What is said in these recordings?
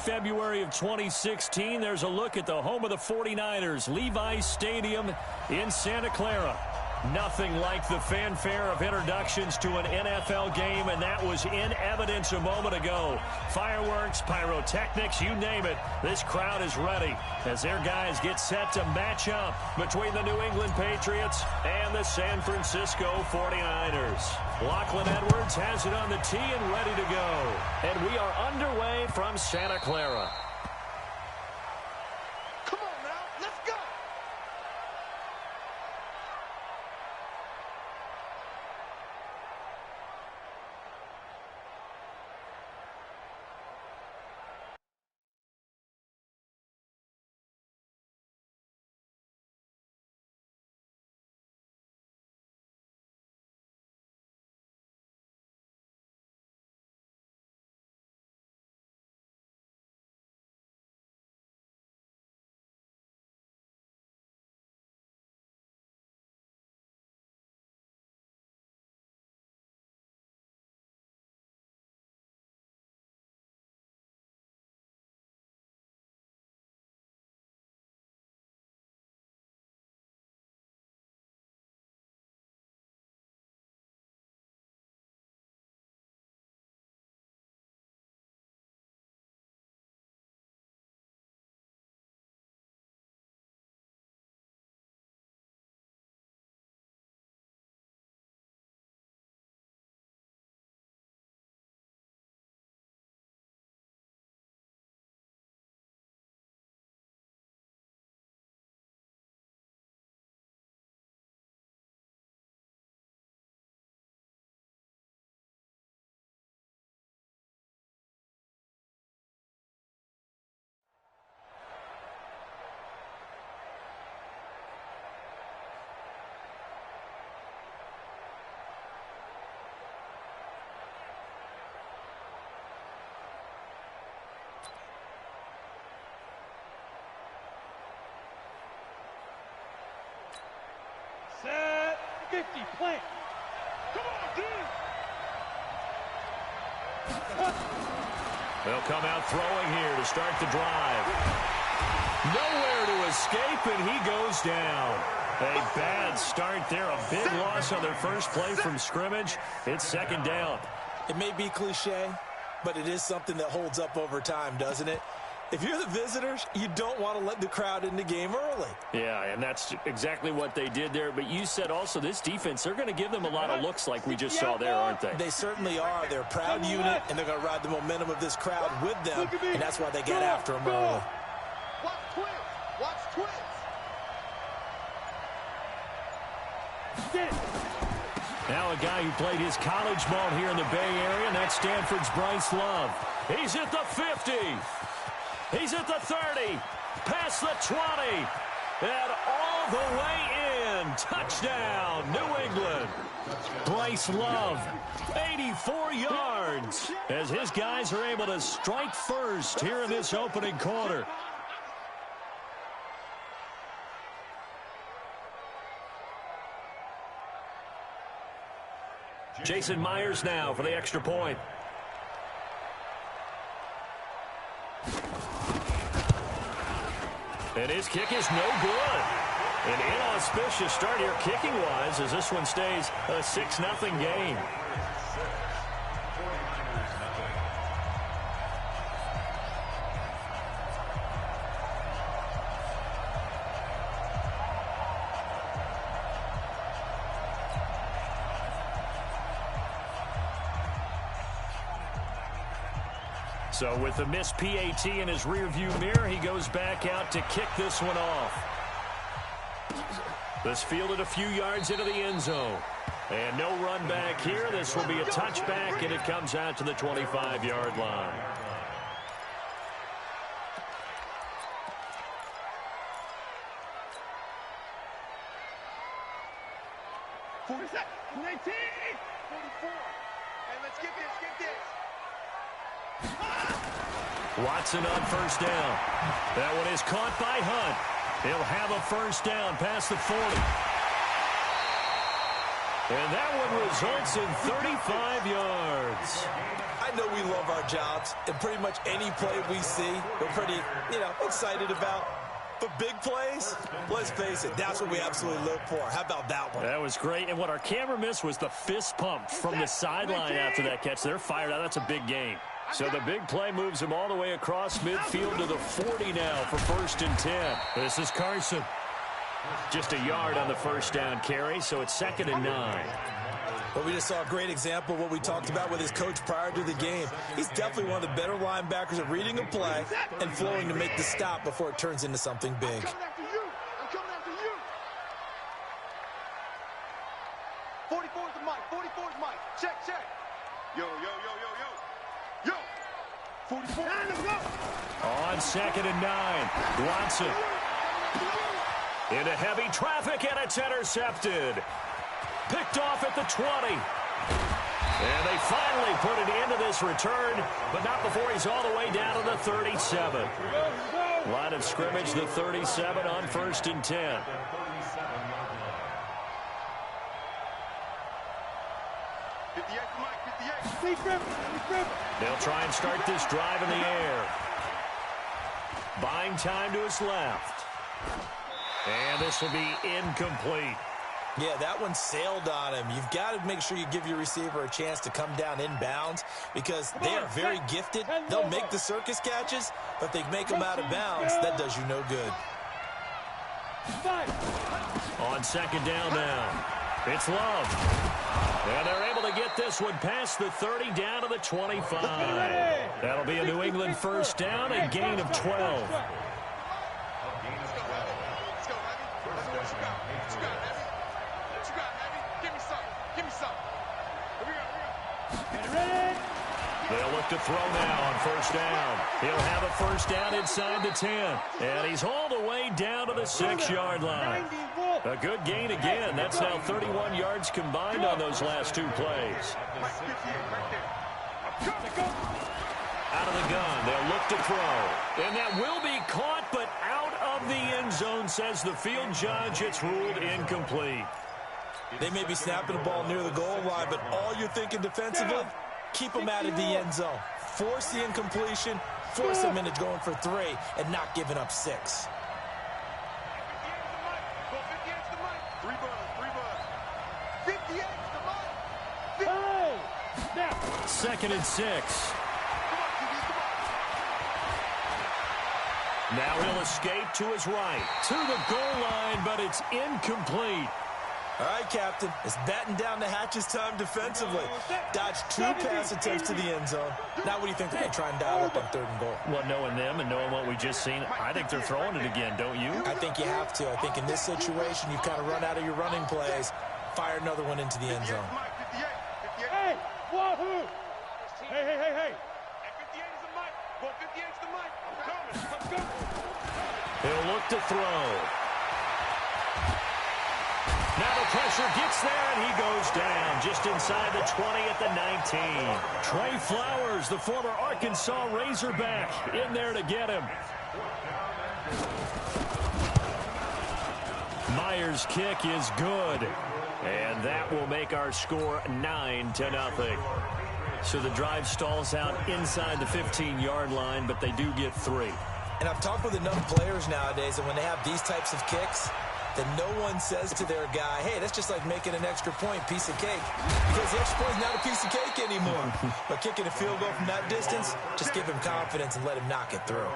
February of 2016. There's a look at the home of the 49ers, Levi's Stadium in Santa Clara. Nothing like the fanfare of introductions to an NFL game, and that was in evidence a moment ago. Fireworks, pyrotechnics, you name it. This crowd is ready as their guys get set to match up between the New England Patriots and the San Francisco 49ers. Lachlan Edwards has it on the tee and ready to go. And we are underway from Santa Clara. Set 50, plant. Come on, dude. They'll come out throwing here to start the drive. Nowhere to escape, and he goes down. A bad start there. A big loss on their first play from scrimmage. It's second down. It may be cliche, but it is something that holds up over time, doesn't it? If you're the visitors, you don't want to let the crowd in the game early. Yeah, and that's exactly what they did there. But you said also this defense, they're going to give them a lot of looks like we just saw there, aren't they? They certainly are. They're a proud unit, and they're going to ride the momentum of this crowd with them, and that's why they get after them early. Watch twins. Watch twins. Now a guy who played his college ball here in the Bay Area, and that's Stanford's Bryce Love. He's at the 50. He's at the 30, past the 20, and all the way in. Touchdown, New England. Bryce Love, 84 yards, as his guys are able to strike first here in this opening quarter. Jason Myers now for the extra point. And his kick is no good. An inauspicious start here kicking-wise as this one stays a 6-0 game. So with the missed PAT in his rearview mirror, he goes back out to kick this one off. This fielded a few yards into the end zone. And no run back here. This will be a touchback, and it comes out to the 25-yard line. Set 19, 44. And let's get this, Watson on first down. That one is caught by Hunt. He'll have a first down past the 40. And that one results in 35 yards. I know we love our jobs, and pretty much any play we see, we're pretty, excited about. But big plays, let's face it, that's what we absolutely look for. How about that one? That was great. And what our camera missed was the fist pump from the sideline after that catch. They're fired out. That's a big game. So the big play moves him all the way across midfield to the 40 now for 1st and 10. This is Carson. Just a yard on the first down carry, so it's 2nd and 9. Well, we just saw a great example of what we talked about with his coach prior to the game. He's definitely one of the better linebackers at reading a play and flowing to make the stop before it turns into something big. I'm coming after you. I'm coming after you. 44 is the mic. 44 is mic. Check. Yo. 44. Let's go. On 2nd and 9, Watson. Into heavy traffic, and it's intercepted. Picked off at the 20. And they finally put it into this return, but not before he's all the way down to the 37. Line of scrimmage, the 37 on 1st and 10. They'll try and start this drive in the air. Buying time to his left. And this will be incomplete. Yeah, that one sailed on him. You've got to make sure you give your receiver a chance to come down inbounds because they are very gifted. They'll make the circus catches, but they make them out of bounds. That does you no good. On 2nd down now, it's Love. And they're able to get this one past the 30 down to the 25. That'll be a New England first down, a gain of 12. They'll look to throw now on 1st down. He'll have a first down inside the 10. And he's hauled away down to the 6-yard line. A good gain again. That's now 31 yards combined on those last 2 plays. Out of the gun, they'll look to throw. And that will be caught, but out of the end zone, says the field judge. It's ruled incomplete. They may be snapping the ball near the goal line, but all you're thinking defensively, keep them out of the end zone. Force the incompletion, force them into going for 3, and not giving up 6. 2nd and 6. Now he'll escape to his right, to the goal line, but it's incomplete. All right, Captain, it's batten down the hatches time defensively. Dodged 2 pass attempts to the end zone. Now what do you think they're going to try and dial up on 3rd and goal? Well, knowing them and knowing what we just seen, I think they're throwing it again, don't you? I think you have to. I think in this situation, you've kind of run out of your running plays. Fire another one into the end zone. Hey, wahoo! Hey. 58 is the mic. 58 is the mic. I'm coming. He'll look to throw. Now the pressure gets there, and he goes down just inside the 20 at the 19. Trey Flowers, the former Arkansas Razorback, in there to get him. Myers' kick is good, and that will make our score 9-0. So the drive stalls out inside the 15-yard line, but they do get 3. And I've talked with enough players nowadays that when they have these types of kicks, then no one says to their guy, hey, that's just like making an extra point, piece of cake. Because the extra point is not a piece of cake anymore. But kicking a field goal from that distance, just give him confidence and let him knock it through.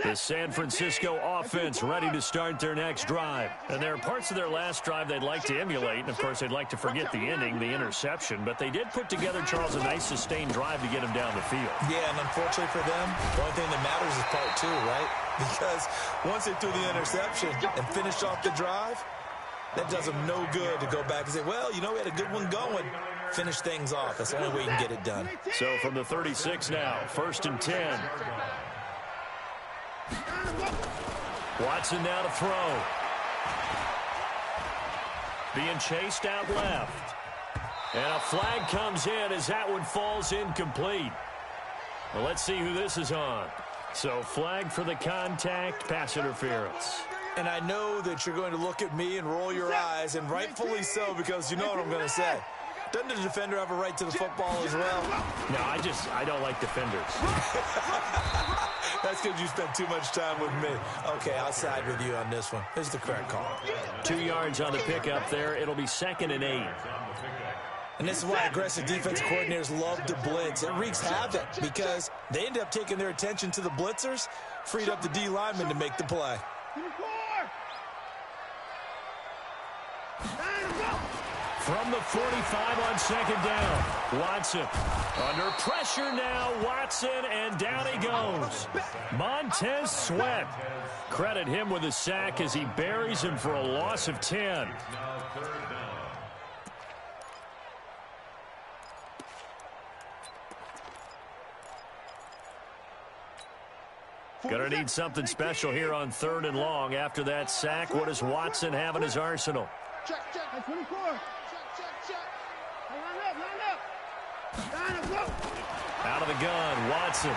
The San Francisco offense ready to start their next drive. And there are parts of their last drive they'd like to emulate. And, of course, they'd like to forget the ending, the interception. But they did put together, Charles, a nice sustained drive to get him down the field. Yeah, and unfortunately for them, the only thing that matters is part 2, right? Because once they threw the interception and finished off the drive, that does them no good to go back and say, well, you know, we had a good one going. finish things off. That's the only way you can get it done. So from the 36 now, 1st and 10. Watson now to throw. Being chased out left. And a flag comes in as that one falls incomplete. Well, let's see who this is on. So flag for the contact, pass interference. And I know that you're going to look at me and roll your eyes, and rightfully so, because you know what I'm going to say. Doesn't the defender have a right to the football as well? No, I don't like defenders. That's because you spent too much time with me. Okay, I'll side with you on this one. This is the correct call. 2 yards on the pickup there. It'll be 2nd and 8. And this is why aggressive defensive coordinators love to blitz. It wreaks havoc because they end up taking their attention to the blitzers, freed up the D lineman to make the play. From the 45 on 2nd down, Watson. Under pressure now, Watson, and down he goes. Montez Sweat. Credit him with a sack as he buries him for a loss of 10. Gonna need something special here on 3rd and long. After that sack, what does Watson have in his arsenal? Check. 24. Check. Line up. Out of the gun, Watson.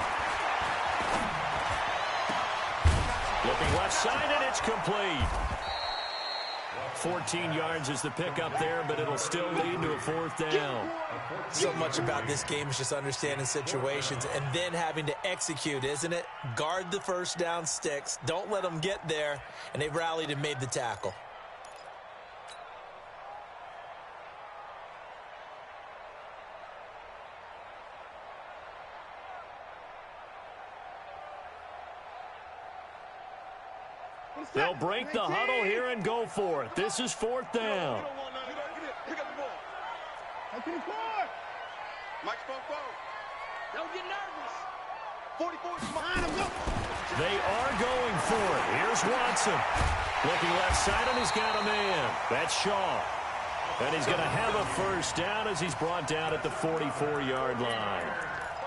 Looking left side, and it's complete. 14 yards is the pickup there, but it'll still lead to a 4th down. So much about this game is just understanding situations and then having to execute, isn't it? Guard the first down sticks. Don't let them get there. And they rallied and made the tackle. They'll break the huddle here and go for it. This is 4th down. Pick up the ball. Microphone forward. Don't get nervous. 44. They are going for it. Here's Watson. Looking left side, and he's got a man. That's Shaw. And he's going to have a 1st down as he's brought down at the 44-yard line.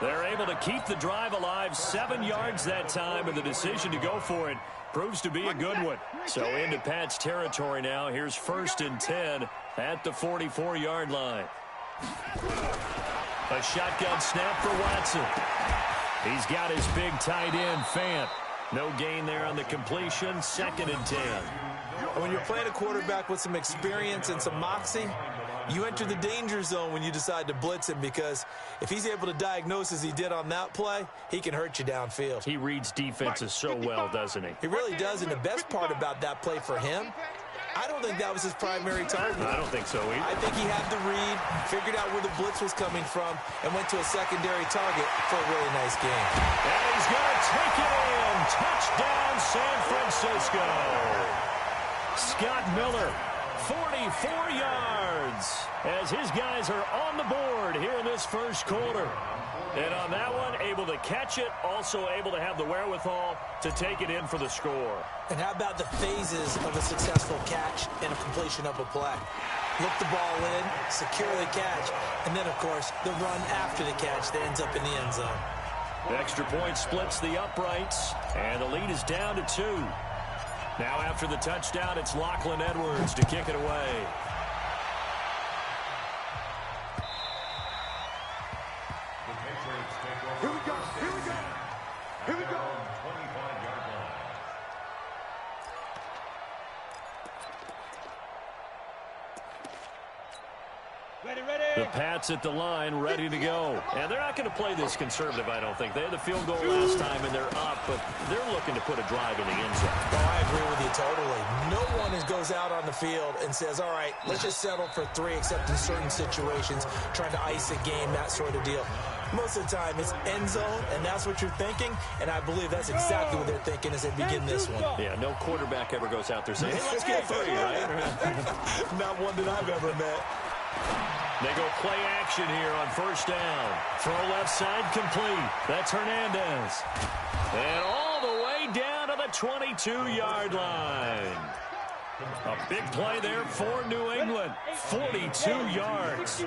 They're able to keep the drive alive, 7 yards that time, and the decision to go for it proves to be a good one. So into Pat's territory now. Here's 1st and 10 at the 44-yard line. A shotgun snap for Watson. He's got his big tight end, Fant. No gain there on the completion, 2nd and 10. When you're playing a quarterback with some experience and some moxie, you enter the danger zone when you decide to blitz him, because if he's able to diagnose as he did on that play, he can hurt you downfield. He reads defenses so well, doesn't he? He really does, and the best part about that play for him, I don't think that was his primary target. I don't think so either. I think he had the read, figured out where the blitz was coming from, and went to a secondary target for a really nice game. And he's going to take it in. Touchdown, San Francisco. Scott Miller, 44 yards, as his guys are on the board here in this 1st quarter. And on that one, able to catch it, also able to have the wherewithal to take it in for the score. And how about the phases of a successful catch and a completion of a play? Look the ball in, secure the catch, and then, of course, the run after the catch that ends up in the end zone. The extra point splits the uprights, and the lead is down to 2. Now after the touchdown, it's Lachlan Edwards to kick it away. Here we go. The Pats at the line, ready to go. And they're not going to play this conservative, I don't think. They had the field goal last time, and they're up, but they're looking to put a drive in the end zone. Oh, I agree with you totally. No one goes out on the field and says, all right, let's just settle for 3, except in certain situations, trying to ice a game, that sort of deal. Most of the time, it's end zone, and that's what you're thinking, and I believe that's exactly what they're thinking as they begin this one. Yeah, no quarterback ever goes out there saying, hey, let's get 3, right? Not one that I've ever met. They go play action here on 1st down. Throw left side complete. That's Hernandez. And all the way down to the 22-yard line. A big play there for New England. 42 yards.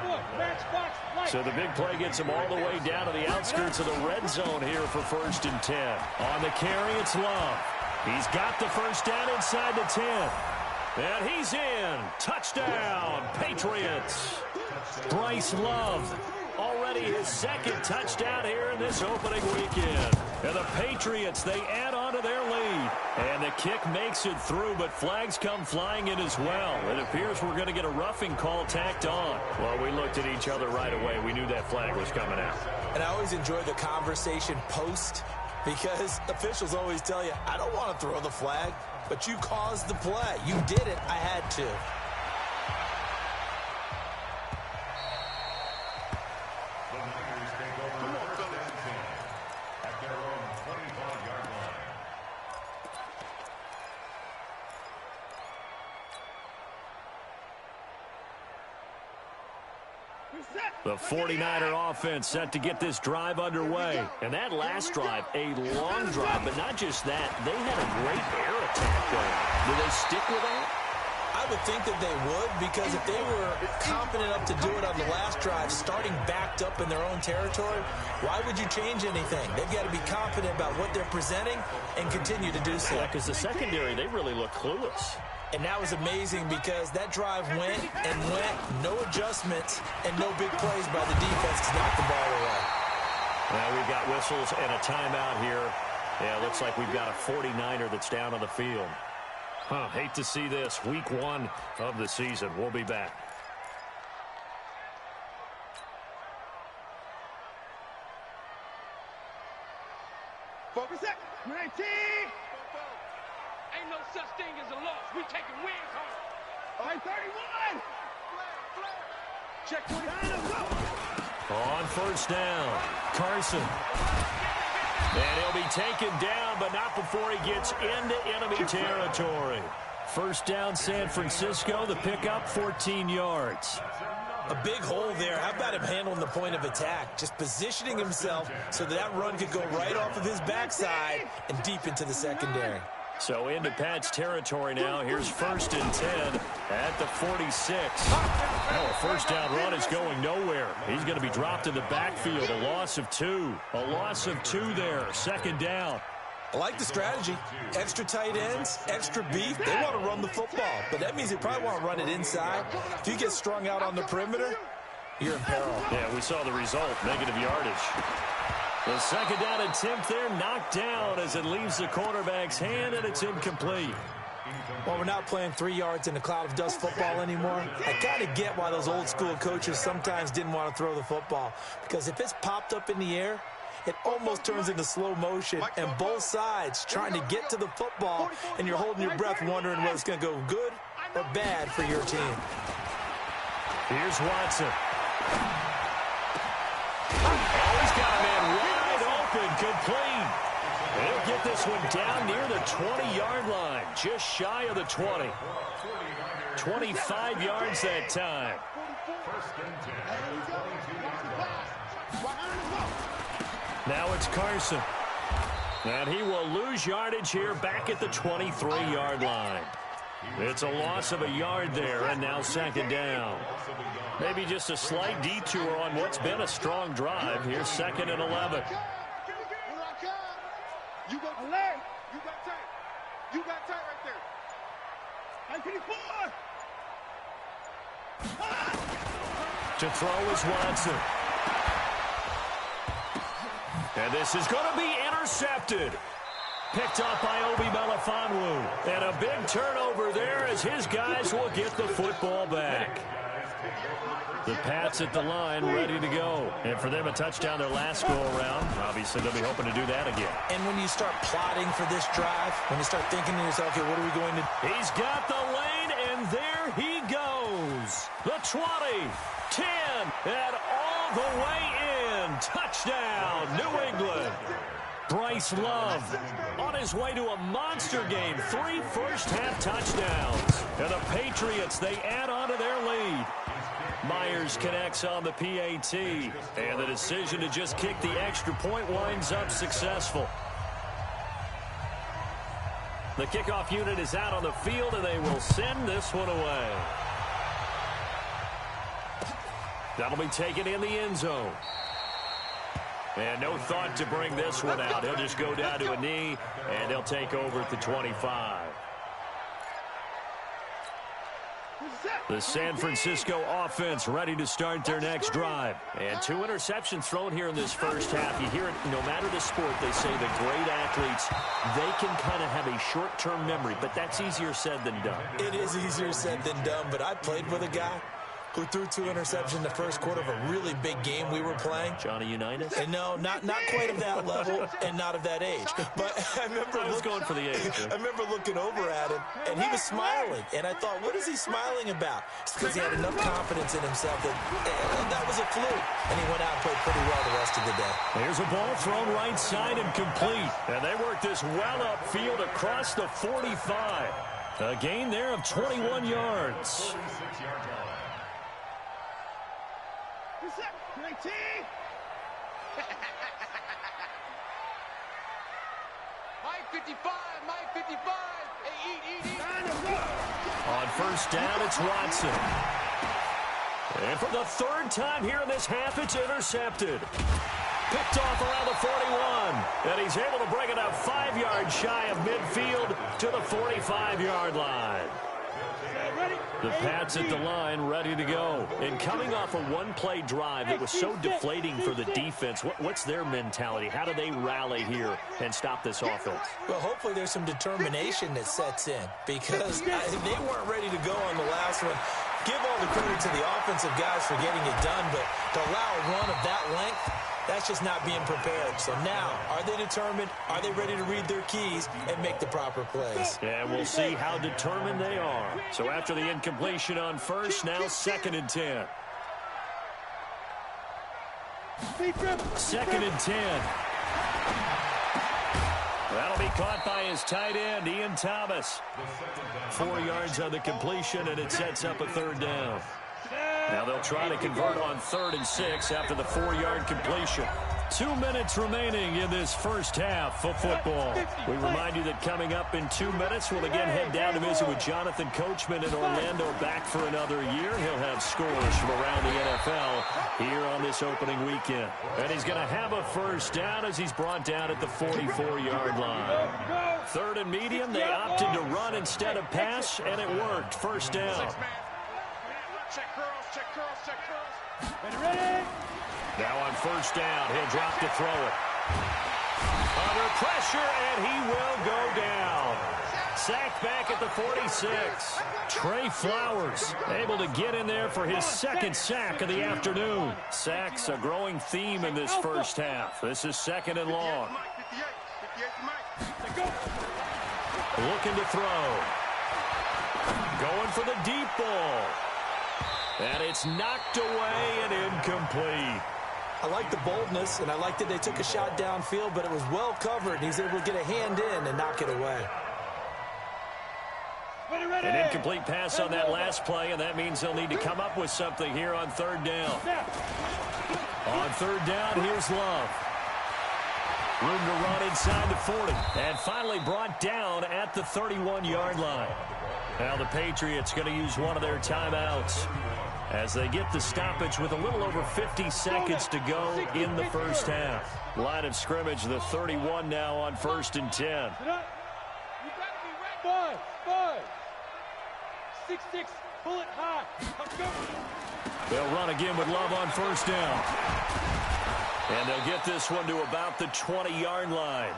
So the big play gets him all the way down to the outskirts of the red zone here for 1st and 10. On the carry, it's Love. He's got the first down inside the 10. And he's in. Touchdown, Patriots. Bryce Love. Already his 2nd touchdown here in this opening weekend. And the Patriots, they add on to their lead. And the kick makes it through, but flags come flying in as well. It appears we're going to get a roughing call tacked on. Well, we looked at each other right away. We knew that flag was coming out. And I always enjoy the conversation post, because officials always tell you, I don't want to throw the flag, but you caused the play. You did it. I had to. The 49er offense set to get this drive underway. And that last drive, a long drive, but not just that. They had a great air attack going. Do they stick with that? I would think that they would, because if they were confident enough to do it on the last drive, starting backed up in their own territory, why would you change anything? They've got to be confident about what they're presenting and continue to do so. Yeah, because the secondary, they really look clueless. And that was amazing, because that drive went and went, no adjustments, and no big plays by the defense to knock the ball away. Now we've got whistles and a timeout here. Yeah, it looks like we've got a 49er that's down on the field. Hate to see this. Week 1 of the season. We'll be back. Focus it. 19. Ain't no such thing as a loss. We taking wins home. All right, 31. Check 29. Go. On 1st down, Carson. And he'll be taken down, but not before he gets into enemy territory. 1st down, San Francisco. The pickup, 14 yards. A big hole there. How about him handling the point of attack? Just positioning himself so that run could go right off of his backside and deep into the secondary. So into Pat's territory now. Here's 1st and 10 at the 46. Now a 1st down run is going nowhere. He's going to be dropped in the backfield. A loss of 2. A loss of 2 there. 2nd down. I like the strategy. Extra tight ends, extra beef. They want to run the football, but that means they probably want to run it inside. If you get strung out on the perimeter, you're in peril. Yeah, we saw the result. Negative yardage. The 2nd down attempt there knocked down as it leaves the quarterback's hand, and it's incomplete. Well, we're not playing 3 yards in a cloud of dust football anymore. I kind of get why those old school coaches sometimes didn't want to throw the football, because if it's popped up in the air, it almost turns into slow motion, and both sides trying to get to the football, and you're holding your breath wondering whether it's going to go good or bad for your team. Here's Watson. He's got a man wide open, complete. He'll get this one down near the 20-yard line, just shy of the 20. 25 yards that time. Now it's Carson. And he will lose yardage here back at the 23-yard line. It's a loss of a yard there, and now 2nd down. Maybe just a slight detour on what's been a strong drive. Here's 2nd and 11. You got alert. You got tight. You got tight right there. 924. To throw is Watson. And this is going to be intercepted. Picked up by Obi Melifonwu. And a big turnover there as his guys will get the football back. The Pats at the line, ready to go. And for them, a touchdown their last go-around. Obviously, they'll be hoping to do that again. And when you start plotting for this drive, when you start thinking to yourself, okay, what are we going to do? He's got the lane, and there he goes. The 20, 10, and all the way in. Touchdown, New England. Bryce Love on his way to a monster game. 3 first-half touchdowns. And the Patriots, they add on to their lead. Myers connects on the PAT. And the decision to just kick the extra point winds up successful. The kickoff unit is out on the field, and they will send this one away. That'll be taken in the end zone. And no thought to bring this one out. He'll just go down to a knee, and they'll take over at the 25. The San Francisco offense ready to start their next drive. And 2 interceptions thrown here in this first half. You hear it, no matter the sport, they say the great athletes, they can kind of have a short-term memory, but that's easier said than done. It is easier said than done, but I played with a guy who threw 2 interceptions in the first quarter of a really big game we were playing. Johnny Unitas? And no, not quite of that level and not of that age. But I was going for the age. I remember looking over at him, and he was smiling. And I thought, what is he smiling about? It's because he had enough confidence in himself that was a fluke. And he went out and played pretty well the rest of the day. Here's a ball thrown right side and complete. And they work this well upfield across the 45. A gain there of 21 yards. 19. Mike 55, Mike 55. Hey, eat. On first down, it's Watson. And for the 3rd time here in this half, it's intercepted. Picked off around the 41. And he's able to bring it up 5 yards shy of midfield to the 45-yard line. The Pats at the line, ready to go. And coming off a one-play drive that was so deflating for the defense, what's their mentality? How do they rally here and stop this offense? Well, hopefully there's some determination that sets in because they weren't ready to go on the last one. Give all the credit to the offensive guys for getting it done, but to allow a run of that length, that's just not being prepared. So now, are they determined? Are they ready to read their keys and make the proper plays? And we'll see how determined they are. So after the incompletion on first, now 2nd and 10. 2nd and 10. That'll be caught by his tight end, Ian Thomas. 4 yards on the completion, and it sets up a 3rd down. Now they'll try to convert on 3rd and 6 after the 4-yard completion. 2 minutes remaining in this first half of football. We remind you that coming up in 2 minutes, we'll again head down to visit with Jonathan Coachman in Orlando, back for another year. He'll have scores from around the NFL here on this opening weekend. And he's going to have a first down as he's brought down at the 44-yard line. 3rd and medium, they opted to run instead of pass, and it worked. First down. Check curls. Ready? Now on first down, he'll drop to throw it. Under pressure, and he will go down. Sacked back at the 46. Trey Flowers able to get in there for his 2nd sack of the afternoon. Sacks a growing theme in this first half. This is 2nd and long. Looking to throw. Going for the deep ball. And it's knocked away and incomplete. I like the boldness, and I like that they took a shot downfield, but it was well covered, and he's able to get a hand in and knock it away. An incomplete pass on that last play, and that means they'll need to come up with something here on 3rd down. On 3rd down, here's Love. Room to run inside the 40, and finally brought down at the 31-yard line. Now the Patriots going to use one of their timeouts as they get the stoppage with a little over 50 seconds to go in the first half. Line of scrimmage, the 31 now on 1st and 10. 5, 6, pull it high. Let's go. They'll run again with Love on first down. And they'll get this one to about the 20-yard line.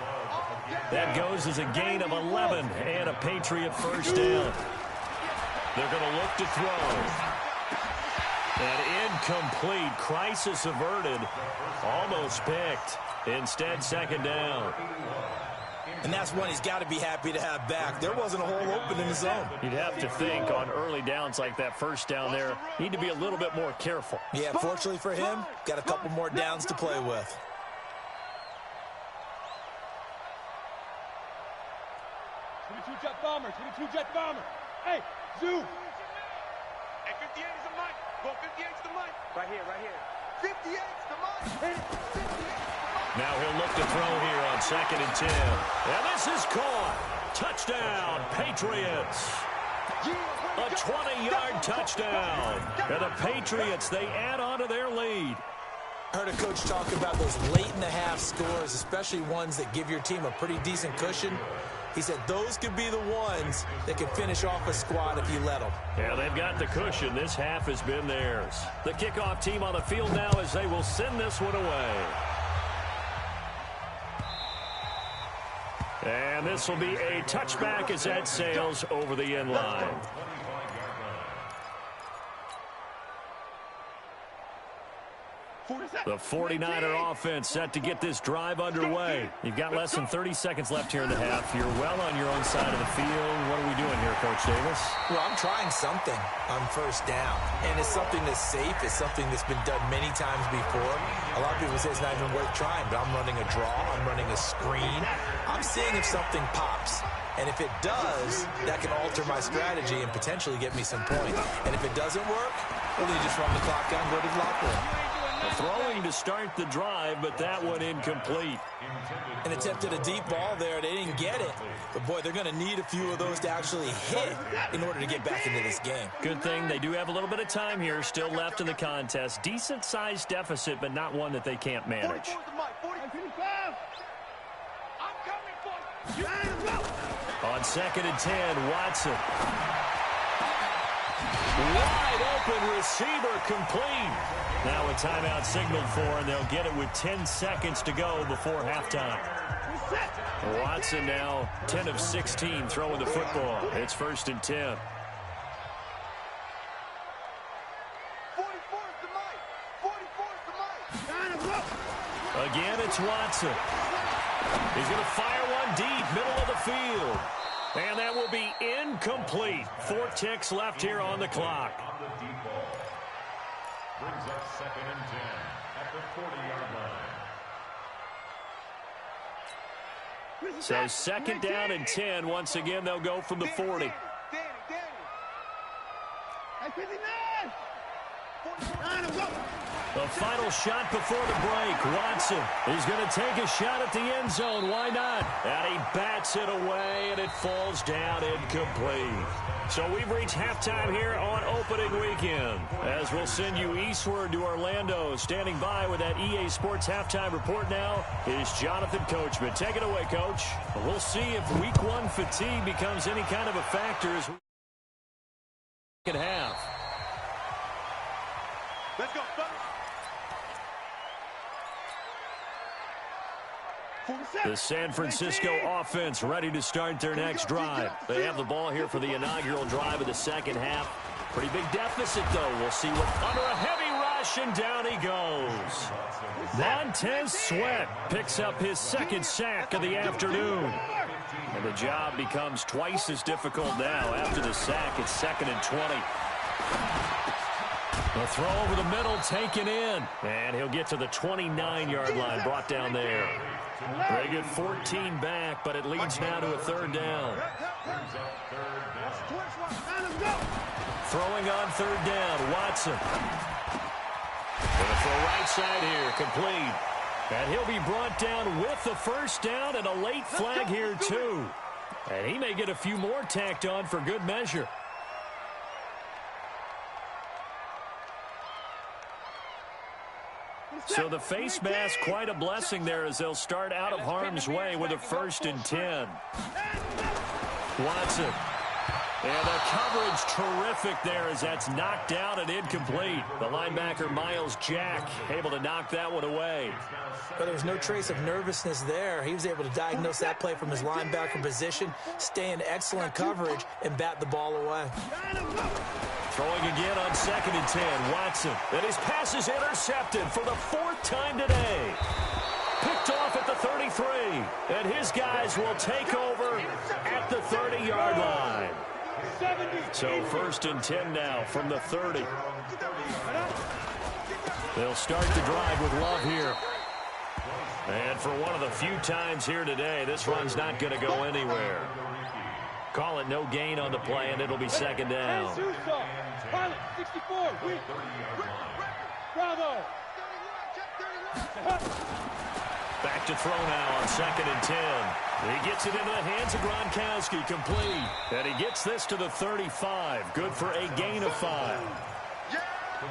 That goes as a gain of 11 and a Patriot first down. They're going to look to throw. And incomplete. Crisis averted. Almost picked. Instead, 2nd down. And that's one he's got to be happy to have back. There wasn't a hole open in the zone. You'd have to think on early downs like that first down there, need to be a little bit more careful. Yeah, fortunately for him, got a couple more downs to play with. Jet bomber. Hey, zoom. Hey, 58 is the mic. Go 58 is the mic. Right here. 58 is the mic. 58 is the mic. Now he'll look to throw here on 2nd and 10. And this is caught. Touchdown, Patriots. A 20-yard touchdown. And the Patriots, they add on to their lead. Heard a coach talk about those late-in-the-half scores, especially ones that give your team a pretty decent cushion. He said those could be the ones that can finish off a squad if you let them. Yeah, they've got the cushion. This half has been theirs. The kickoff team on the field now as they will send this one away. And this will be a touchback as that sails over the end line. The 49er offense set to get this drive underway. You've got less than 30 seconds left here in the half. You're well on your own side of the field. What are we doing here, Coach Davis? Well, I'm trying something on first down. And it's something that's safe. It's something that's been done many times before. A lot of people say it's not even worth trying, but I'm running a draw. I'm running a screen. I'm seeing if something pops. And if it does, that can alter my strategy and potentially get me some points. And if it doesn't work, well, then you just run the clock down and go to the locker room. Throwing to start the drive, but that one incomplete. An attempt at a deep ball there. They didn't get it. But, boy, they're going to need a few of those to actually hit in order to get back into this game. Good thing they do have a little bit of time here still left in the contest. Decent-sized deficit, but not one that they can't manage. On 2nd and 10, Watson. Wide open receiver complete. Now a timeout signaled for, and they'll get it with 10 seconds to go before halftime. Watson now 10 of 16 throwing the football. It's 1st and 10. Again, it's Watson. He's going to fire one deep, middle of the field. And that will be incomplete. 4 ticks left here on the clock. Brings up 2nd and 10 at the 40-yard line. So 2nd down and 10. Once again, they'll go from the 40. The final shot before the break. Watson is going to take a shot at the end zone. Why not? And he bats it away, and it falls down incomplete. So we've reached halftime here on opening weekend. As we'll send you eastward to Orlando. Standing by with that EA Sports halftime report now is Jonathan Coachman. Take it away, Coach. We'll see if Week 1 fatigue becomes any kind of a factor as we second half. Let's go, The San Francisco offense ready to start their next drive. They have the ball here for the inaugural drive of the second half. Pretty big deficit, though. We'll see what under a heavy rush, and down he goes. Montez Sweat picks up his 2nd sack of the afternoon. And the job becomes twice as difficult now. After the sack, it's 2nd and 20. The throw over the middle, taken in. And he'll get to the 29-yard line, brought down there. They get 14 back, but it leads now to a 3rd down. Throwing on 3rd down, Watson. Gonna throw right side here, complete. And he'll be brought down with the 1st down and a late flag here, too. And he may get a few more tacked on for good measure. So the face mask, quite a blessing there as they'll start out of harm's way with a 1st and 10. Watson. And the coverage terrific there as that's knocked down and incomplete. The linebacker, Miles Jack, able to knock that one away. But there was no trace of nervousness there. He was able to diagnose that play from his linebacker position, stay in excellent coverage, and bat the ball away. Throwing again on 2nd and 10. Watson. And his pass is intercepted for the 4th time today. Picked off at the 33. And his guys will take over at the 30-yard line. So 1st and 10 now from the 30. They'll start the drive with Love here. And for one of the few times here today, this run's not going to go anywhere. Call it no gain on the play, and it'll be 2nd down. Back to throw now on 2nd and 10. He gets it into the hands of Gronkowski, complete. And he gets this to the 35. Good for a gain of 5.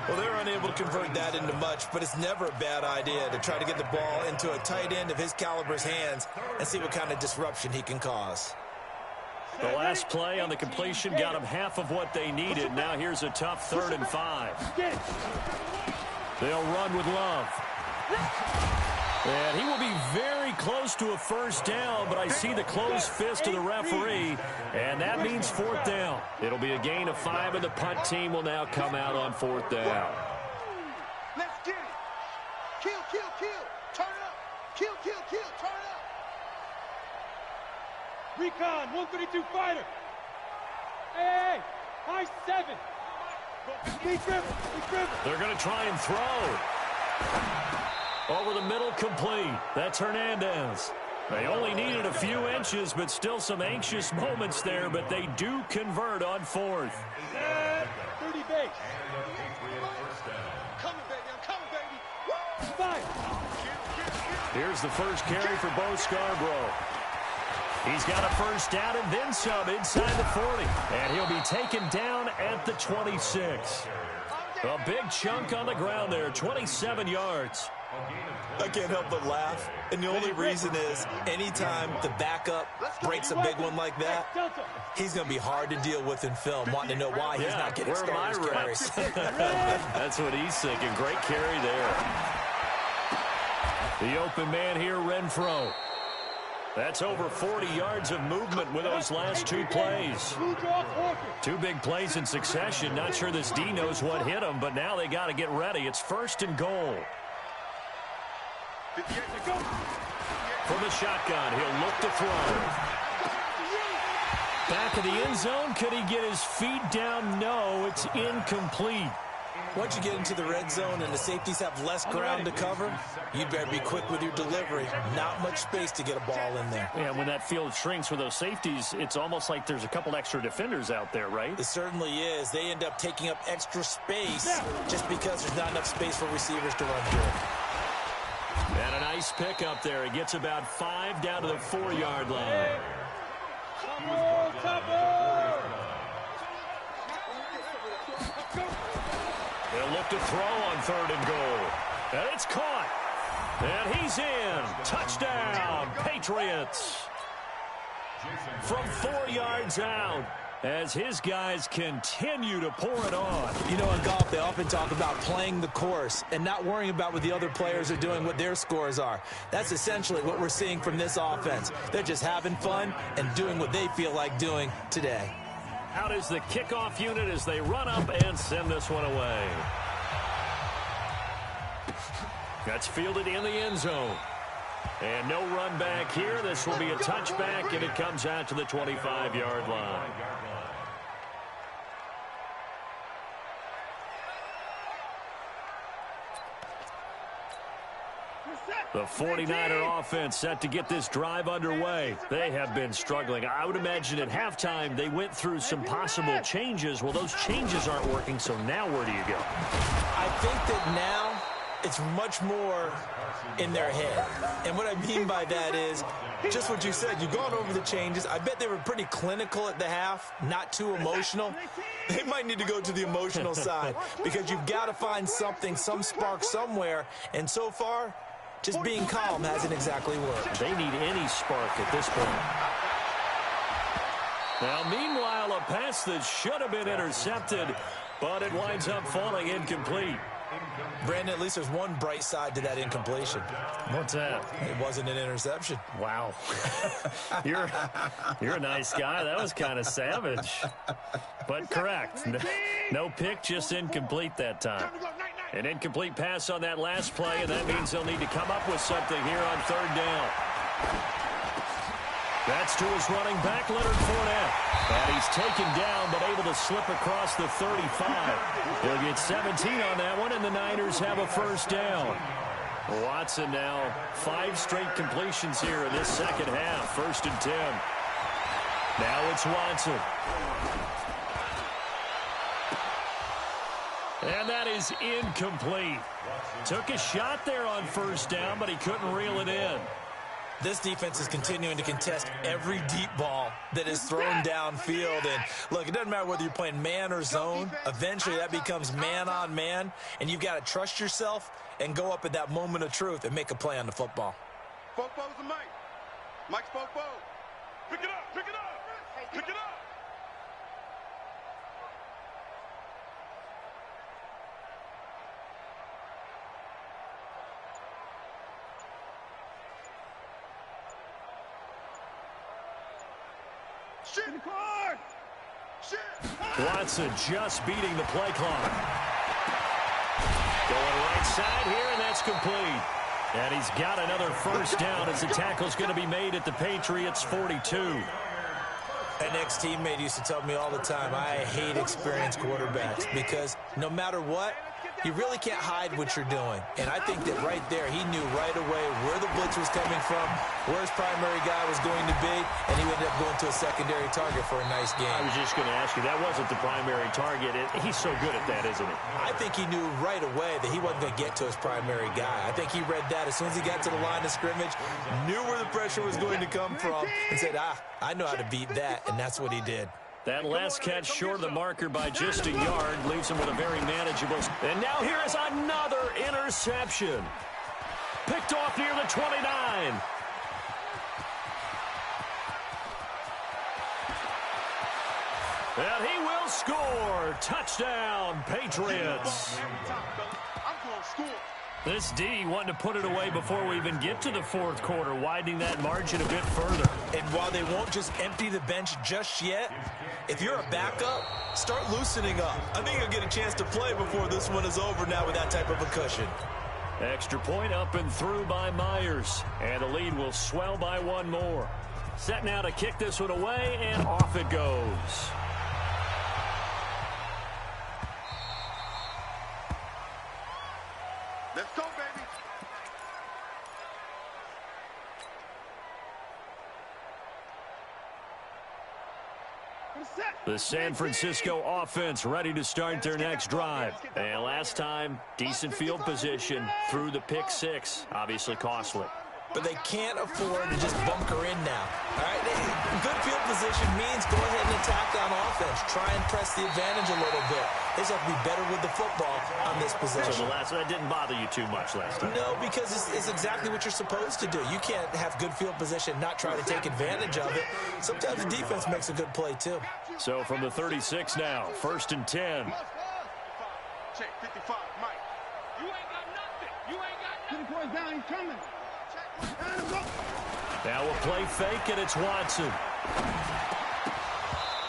Well, they're unable to convert that into much, but it's never a bad idea to try to get the ball into a tight end of his caliber's hands and see what kind of disruption he can cause. The last play on the completion got them half of what they needed. Now here's a tough 3rd and 5. They'll run with Love. And he will be very close to a first down, but I see the closed fist of the referee, and that means 4th down. It'll be a gain of 5, and the punt team will now come out on 4th down. Let's get it. Kill, kill, kill. Turn it up. Kill, kill, kill. Turn it up. Recon, 132 fighter. Hey, high 7. Big dribble, big dribble. They're going to try and throw. Over the middle, complete. That's Hernandez. They only needed a few inches, but still some anxious moments there, but they do convert on 4th. 30 base. Coming, baby. I'm coming, baby. Fire. Here's the first carry for Bo Scarborough. He's got a first down and then some inside the 40. And he'll be taken down at the 26. A big chunk on the ground there, 27 yards. I can't help but laugh, and the only reason is anytime the backup breaks a big one like that, he's going to be hard to deal with in film, wanting to know why he's not getting starters carries. That's what he's thinking. Great carry there. The open man here, Renfro. That's over 40 yards of movement with those last 2 plays. 2 big plays in succession. Not sure this D knows what hit him, but now they got to get ready. It's 1st and goal. From the shotgun, he'll look to throw. Back of the end zone. Could he get his feet down? No, it's incomplete. Once you get into the red zone and the safeties have less ground to cover, you better be quick with your delivery. Not much space to get a ball in there. Yeah, when that field shrinks with those safeties, it's almost like there's a couple extra defenders out there, right? It certainly is. They end up taking up extra space just because there's not enough space for receivers to run through. And a nice pick up there. He gets about 5 down to the 4-yard line. They'll look to throw on 3rd and goal. And it's caught. And he's in. Touchdown, Patriots. From 4 yards out, as his guys continue to pour it on. You know, in golf, they often talk about playing the course and not worrying about what the other players are doing, what their scores are. That's essentially what we're seeing from this offense. They're just having fun and doing what they feel like doing today. Out is the kickoff unit as they run up and send this one away. That's fielded in the end zone. And no run back here. This will be a touchback, and it comes out to the 25-yard line. The 49er offense set to get this drive underway. They have been struggling. I would imagine at halftime they went through some possible changes. Well, those changes aren't working, so now where do you go? I think that now it's much more in their head. And what I mean by that is just what you said. You've gone over the changes. I bet they were pretty clinical at the half, not too emotional. They might need to go to the emotional side because you've got to find something, some spark somewhere. And so far, just being calm hasn't exactly worked. They need any spark at this point. Now, meanwhile, a pass that should have been intercepted, but it winds up falling incomplete. Brandon, at least there's one bright side to that incompletion. What's that? It wasn't an interception. Wow. You're a nice guy. That was kind of savage. But correct. No pick, just incomplete that time. An incomplete pass on that last play, and that means they'll need to come up with something here on 3rd down. That's to his running back, Leonard Fournette. And he's taken down, but able to slip across the 35. He'll get 17 on that one, and the Niners have a first down. Watson now 5 straight completions here in this second half. 1st and 10. Now it's Watson. And that is incomplete. Took a shot there on first down, but he couldn't reel it in. This defense is continuing to contest every deep ball that is thrown downfield. And, look, it doesn't matter whether you're playing man or zone. Eventually, that becomes man-on-man, and you've got to trust yourself and go up at that moment of truth and make a play on the football. Fofo's the Mike. Mike's Fofo. Pick it up, pick it up, pick it up. Watson just beating the play clock. Going right side here, and that's complete. And he's got another first down as the tackle's going to be made at the Patriots' 42. An ex-teammate used to tell me all the time, I hate experienced quarterbacks because no matter what, you really can't hide what you're doing. And I think that right there, he knew right away where the blitz was coming from, where his primary guy was going to be, and he ended up going to a secondary target for a nice game. I was just going to ask you, that wasn't the primary target. He's so good at that, isn't he? I think he knew right away that he wasn't going to get to his primary guy. I think he read that as soon as he got to the line of scrimmage, knew where the pressure was going to come from, and said, I know how to beat that, and that's what he did. That last catch short of the marker by just a yard leaves him with a very manageable. And now here is another interception. Picked off near the 29. And he will score. Touchdown, Patriots. I'm going to score. This D wanting to put it away before we even get to the fourth quarter, widening that margin a bit further. And while they won't just empty the bench just yet, if you're a backup, start loosening up. I think you'll get a chance to play before this one is over now with that type of a cushion. Extra point up and through by Myers. And the lead will swell by one more. Set now to kick this one away, and off it goes. Let's go, baby. The San Francisco offense ready to start their next drive. And last time, decent field position through the pick six. Obviously costly. But they can't afford to just bunker in now. All right, good field position means go ahead and attack on offense. Try and press the advantage a little bit. They just have to be better with the football on this possession. So that didn't bother you too much last time? No, because it's exactly what you're supposed to do. You can't have good field position, not try to take advantage of it. Sometimes the defense makes a good play, too. So from the 36 now, 1st and 10. Check 55, Mike. You ain't got nothing. You ain't got nothing. 2 points down, he's coming. Now a play fake, and it's Watson.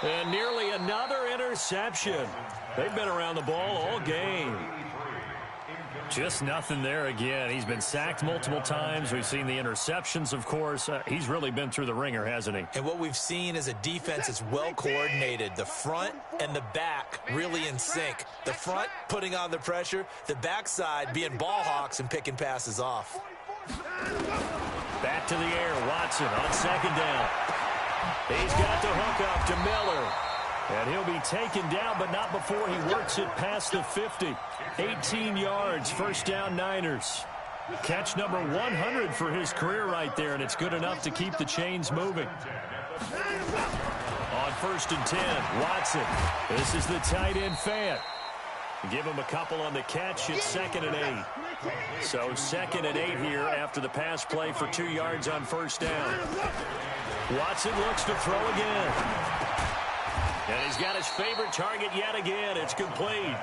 And nearly another interception. They've been around the ball all game. Just nothing there again. He's been sacked multiple times. We've seen the interceptions, of course. He's really been through the ringer, hasn't he? And what we've seen is a defense that's well coordinated. The front and the back really in sync. The front putting on the pressure. The backside being ball hawks and picking passes off. Back to the air, Watson on 2nd down. He's got the hook up to Miller. And he'll be taken down, but not before he works it past the 50. 18 yards, 1st down Niners. Catch number 100 for his career right there, and it's good enough to keep the chains moving. On 1st and 10, Watson. This is the tight end Fant. Give him a couple on the catch. It's 2nd and 8. So 2nd and 8 here after the pass play for 2 yards on 1st down. Watson looks to throw again. And he's got his favorite target yet again. It's complete.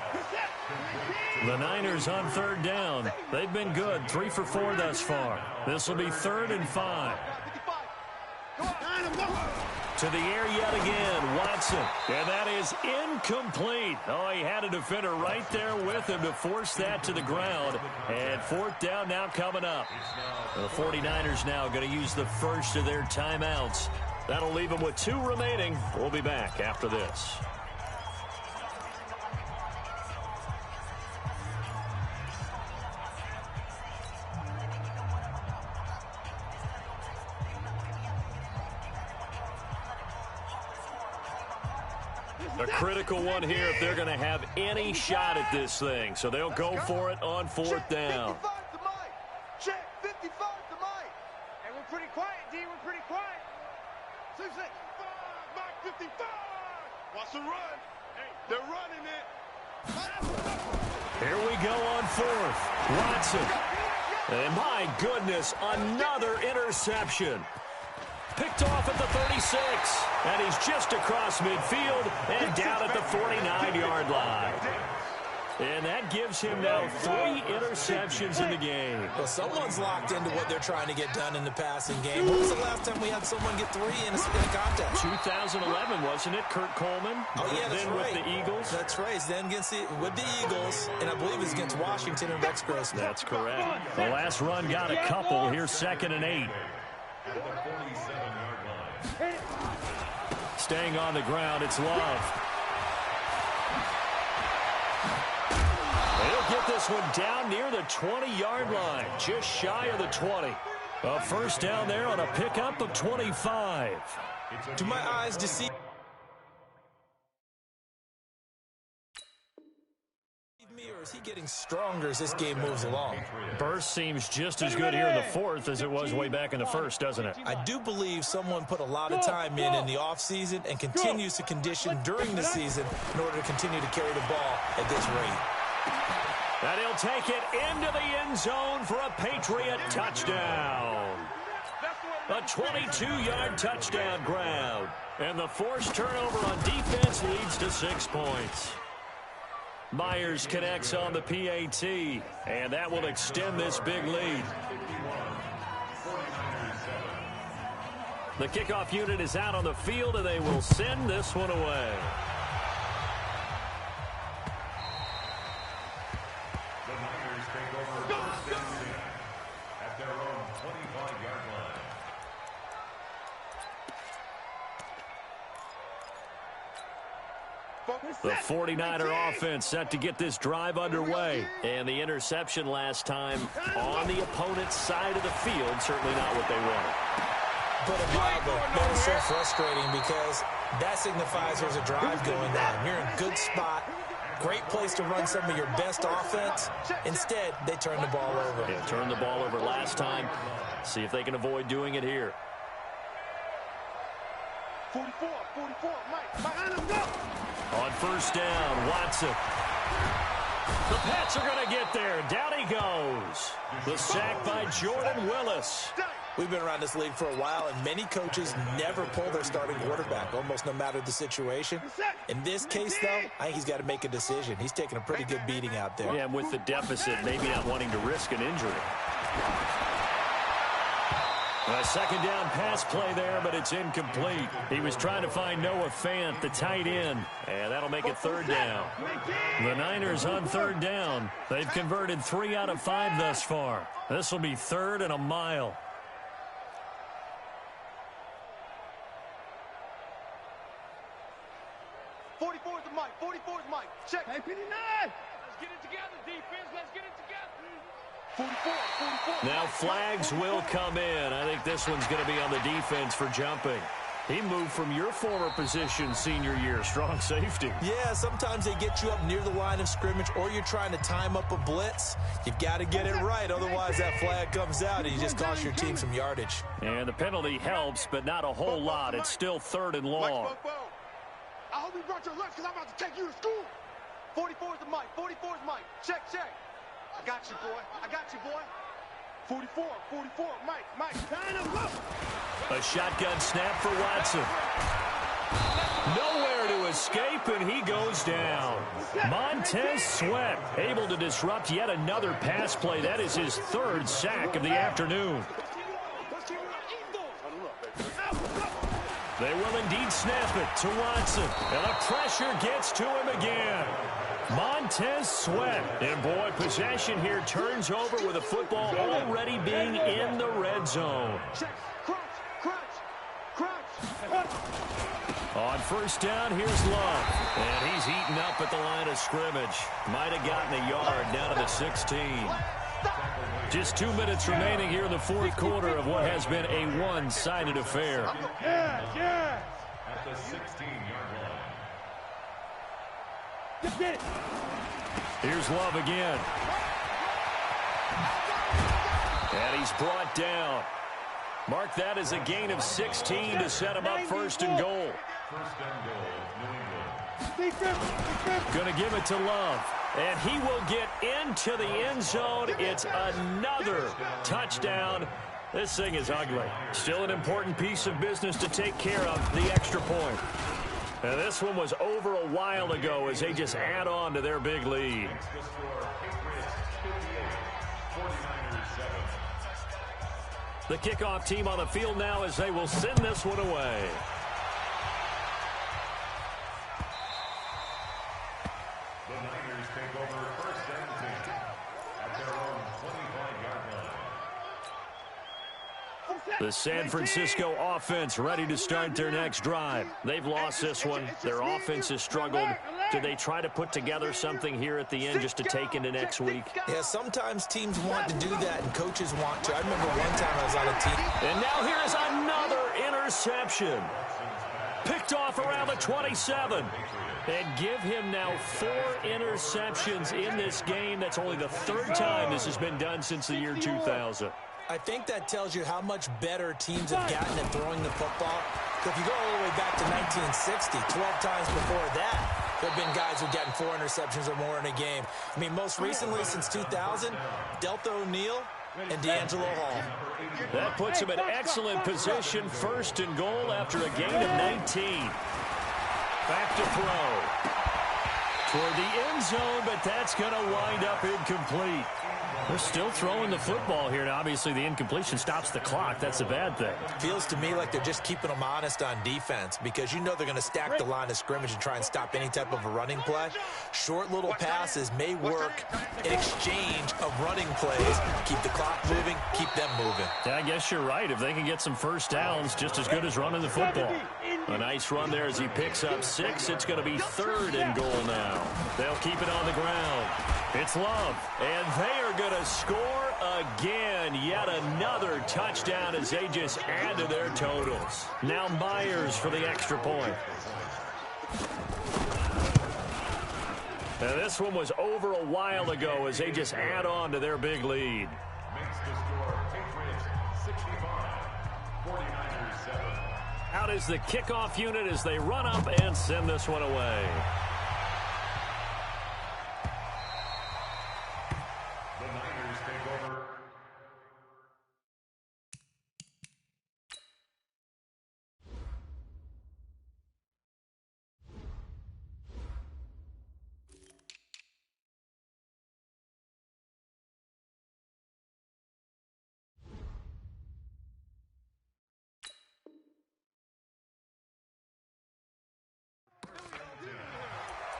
The Niners on 3rd down. They've been good. 3 for 4 thus far. This will be 3rd and 5. To the air yet again, Watson. And that is incomplete. Oh, he had a defender right there with him to force that to the ground. And 4th down now coming up. The 49ers now going to use the first of their timeouts. That'll leave them with 2 remaining. We'll be back after this. A critical one here if they're going to have any shot at this thing. So they'll go for it on fourth down. Check 55 to Mike. And we're pretty quiet, D. We're pretty quiet. 6-6. Mike 55. Watch the run. They're running it. Here we go on fourth. Watson. And my goodness, another interception. Picked off at the 36. And he's just across midfield and down at the 49-yard line. And that gives him now 3 interceptions in the game. Well, someone's locked into what they're trying to get done in the passing game. When was the last time we had someone get 3 in a contest? 2011, wasn't it? Kurt Coleman. Oh, yeah, that's then right. With the Eagles. That's right. Then with the Eagles, and I believe it's against Washington and Rex Grossman. That's correct. The last run got a couple. Here's 2nd and 8. At the 47-yard line. Staying on the ground, it's Love. They'll get this one down near the 20-yard line, just shy of the 20. A first down there on a pickup of 25. To my eyes, deceive me, or is he getting stronger as this game moves along? Burst seems just as good here in the fourth as it was way back in the first, doesn't it? I do believe someone put a lot of time in the offseason and continues to condition during the season in order to continue to carry the ball at this rate. And he'll take it into the end zone for a Patriot touchdown. A 22-yard touchdown grab. And the forced turnover on defense leads to 6 points. Myers connects on the PAT, and that will extend this big lead. The kickoff unit is out on the field, and they will send this one away. The 49er offense set to get this drive underway. And the interception last time on the opponent's side of the field, certainly not what they wanted. But that is so frustrating because that signifies there's a drive going on. You're in a good spot. Great place to run some of your best offense. Instead, they turn the ball over. They turned the ball over last time. See if they can avoid doing it here. 44, Mike, behind him, go! On first down, Watson. The Pats are going to get there. Down he goes. The sack by Jordan Willis. We've been around this league for a while, and many coaches never pull their starting quarterback, almost no matter the situation. In this case, though, I think he's got to make a decision. He's taking a pretty good beating out there. Yeah, and with the deficit, maybe not wanting to risk an injury. A second down pass play there, but it's incomplete. He was trying to find Noah Fant, the tight end, and that'll make it third down. The Niners on third down. They've converted 3 out of 5 thus far. This will be 3rd and a mile. Mike. 44 is Mike. Check. Hey, 59. Let's get it together, defense. Let's get it together. 44. Now flags will come in. I think this one's going to be on the defense for jumping. He moved from your former position senior year, strong safety. Yeah, sometimes they get you up near the line of scrimmage, or you're trying to time up a blitz. You've got to get it right, otherwise that flag comes out and you just cost your team some yardage. And the penalty helps, but not a whole lot. It's still 3rd and long. I hope you brought your lunch because I'm about to take you to school. 44 is the Mike. 44 is Mike. Check. I got you, boy. 44, Mike, time to go. A shotgun snap for Watson. Nowhere to escape, and he goes down. Montez Sweat able to disrupt yet another pass play. That is his 3rd sack of the afternoon. They will indeed snap it to Watson. And the pressure gets to him again. Montez Sweat. And boy, possession here turns over with the football already being in the red zone. On first down, here's Love. And he's eaten up at the line of scrimmage. Might have gotten a yard down to the 16. Just 2 minutes remaining here in the 4th quarter of what has been a one-sided affair. At the 16-yard line. Here's Love again. And he's brought down. Mark that as a gain of 16 to set him up first and goal. Going to give it to Love. And he will get into the end zone. It's another touchdown. This thing is ugly. Still an important piece of business to take care of, the extra point. And this one was over a while ago as they just add on to their big lead. The kickoff team on the field now as they will send this one away. The Niners take over first and 10 at their own 25-yard line. The San Francisco offense ready to start their next drive. They've lost this one. Their offense has struggled. Do they try to put together something here at the end just to take into next week? Yeah, sometimes teams want to do that and coaches want to. I remember one time I was on a team. And now here is another interception. Picked off around the 27. And give him now 4 interceptions in this game. That's only the 3rd time this has been done since the year 2000. I think that tells you how much better teams have gotten at throwing the football. If you go all the way back to 1960, 12 times before that, there have been guys who've gotten 4 interceptions or more in a game. I mean, most recently since 2000, Delta O'Neal and D'Angelo Hall. That puts him in excellent position, first and goal after a gain of 19. Back to throw. Toward the end zone, but that's going to wind up incomplete. They're still throwing the football here. Now, obviously, the incompletion stops the clock. That's a bad thing. Feels to me like they're just keeping them honest on defense because you know they're going to stack the line of scrimmage and try and stop any type of a running play. Short little passes may work in exchange of running plays. Keep the clock moving, keep them moving. Yeah, I guess you're right. If they can get some first downs, just as good as running the football. A nice run there as he picks up 6. It's going to be 3rd and goal now. They'll keep it on the ground. It's Love, and they are going to score again. Yet another touchdown as they just add to their totals. Now Myers for the extra point. Now this one was over a while ago as they just add on to their big lead. Makes the score Patriots 65, 49ers 7. Out is the kickoff unit as they run up and send this one away. The Niners take over.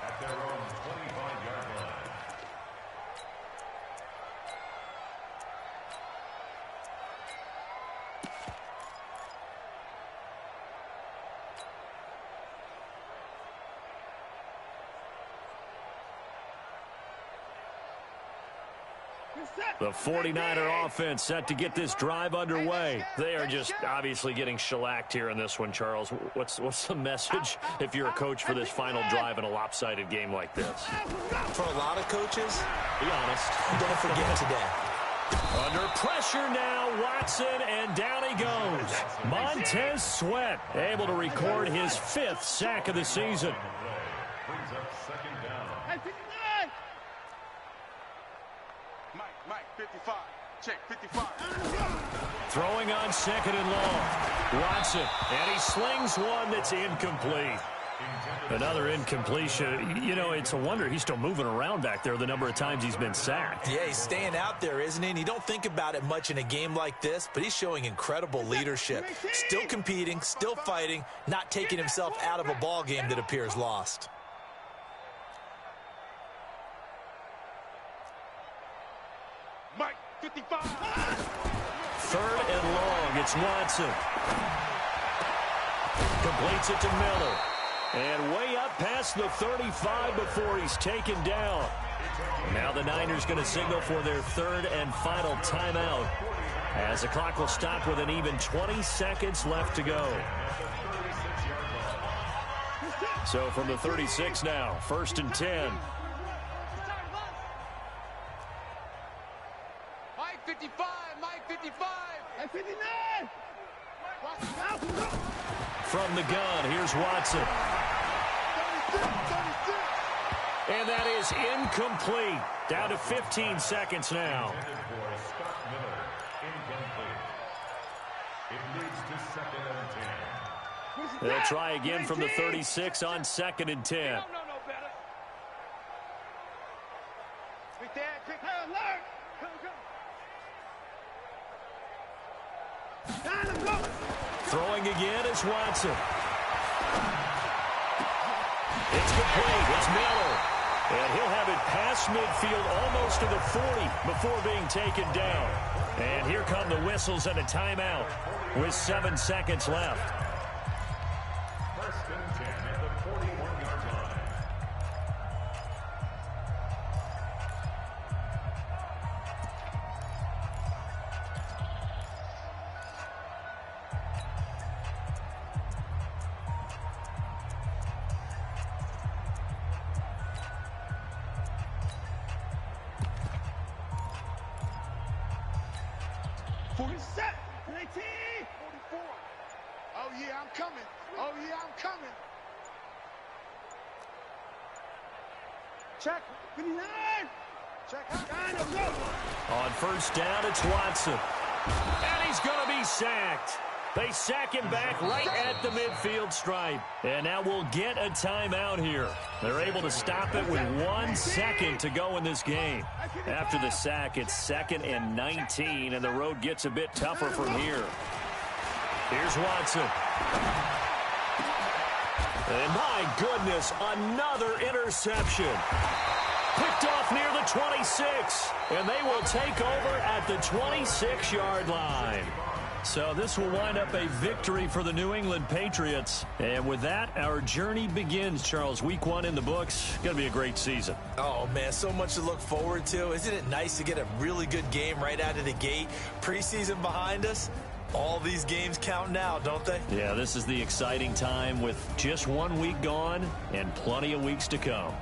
At their own 25-yard line. The 49er offense set to get this drive underway. They are just obviously getting shellacked here in this one, Charles. What's the message if you're a coach for this final drive in a lopsided game like this? For a lot of coaches, Be honest. don't forget today. Under pressure now, Watson, and down he goes. Montez Sweat able to record his 5th sack of the season. Brings up 2nd down. Mike, 55. Check, 55. Throwing on 2nd and long. Watson, and he slings one that's incomplete. Another incompletion. You know, it's a wonder he's still moving around back there the number of times he's been sacked. Yeah, he's staying out there, isn't he? And you don't think about it much in a game like this, but he's showing incredible leadership. Still competing, still fighting, not taking himself out of a ball game that appears lost. Mike, 55. 3rd and long. It's Watson. Completes it to Miller. And way up past the 35 before he's taken down. Now the Niners going to signal for their 3rd and final timeout, as the clock will stop with an even 20 seconds left to go. So from the 36 now, 1st and 10. Mike 55, Mike 55. And 59. From the gun, here's Watson. 36, 36. And that is incomplete. Down to 15 seconds now. They'll try again from the 36 on 2nd and 10. Throwing again is Watson. It's complete. It's Miller. And he'll have it past midfield almost to the 40 before being taken down. And here come the whistles and a timeout with 7 seconds left. 1st and 10 at the 41-yard line. Oh, yeah, I'm coming. Oh, yeah, I'm coming. Check. 59. Check. On 1st down, it's Watson. And he's going to be sacked. They sack him back right at the midfield stripe. And now we'll get a timeout here. They're able to stop it with 1 second to go in this game. After the sack, it's 2nd and 19, and the road gets a bit tougher from here. Here's Watson. And my goodness, another interception. Picked off near the 26. And they will take over at the 26-yard line. So this will wind up a victory for the New England Patriots. And with that, our journey begins, Charles. Week 1 in the books. Going to be a great season. Oh, man, so much to look forward to. Isn't it nice to get a really good game right out of the gate? Preseason behind us. All these games count now, don't they? Yeah, this is the exciting time with just 1 week gone and plenty of weeks to come.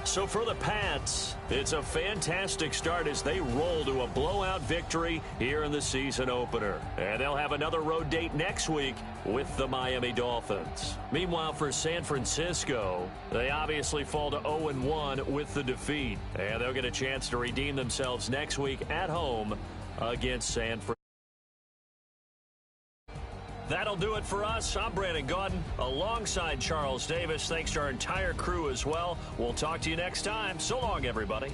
So for the Pats, it's a fantastic start as they roll to a blowout victory here in the season opener. And they'll have another road date next week with the Miami Dolphins. Meanwhile, for San Francisco, they obviously fall to 0-1 with the defeat. And they'll get a chance to redeem themselves next week at home against San Francisco. That'll do it for us. I'm Brandon Gaudin alongside Charles Davis. Thanks to our entire crew as well. We'll talk to you next time. So long, everybody.